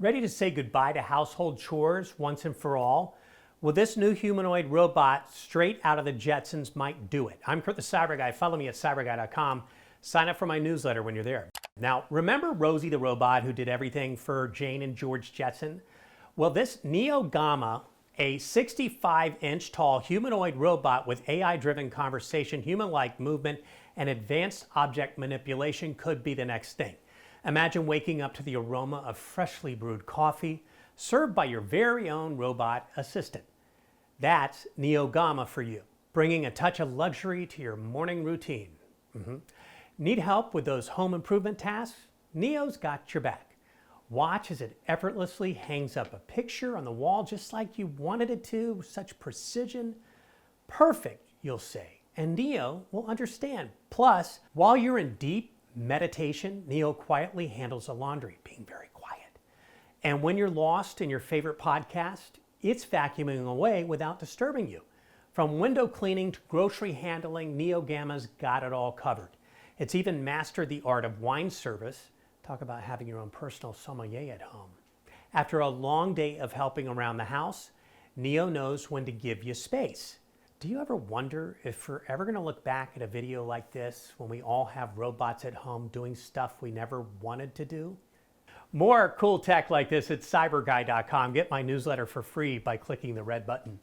Ready to say goodbye to household chores once and for all? Well, this new humanoid robot straight out of the Jetsons might do it. I'm Kurt the Cyber Guy. Follow me at cyberguy.com. Sign up for my newsletter when you're there. Now, remember Rosie the robot who did everything for Jane and George Jetson? Well, this Neo Gamma, a 65-inch tall humanoid robot with AI-driven conversation, human-like movement, and advanced object manipulation could be the next thing. Imagine waking up to the aroma of freshly brewed coffee served by your very own robot assistant. That's Neo Gamma for you, bringing a touch of luxury to your morning routine. Need help with those home improvement tasks? Neo's got your back. Watch as it effortlessly hangs up a picture on the wall just like you wanted it to, with such precision. Perfect, you'll say, and Neo will understand. Plus, while you're in deep meditation, Neo quietly handles the laundry, being very quiet. And when you're lost in your favorite podcast, it's vacuuming away without disturbing you. From window cleaning to grocery handling, Neo Gamma's got it all covered. It's even mastered the art of wine service. Talk about having your own personal sommelier at home. After a long day of helping around the house, Neo knows when to give you space. Do you ever wonder if we're ever going to look back at a video like this when we all have robots at home doing stuff we never wanted to do? More cool tech like this at cyberguy.com. Get my newsletter for free by clicking the red button.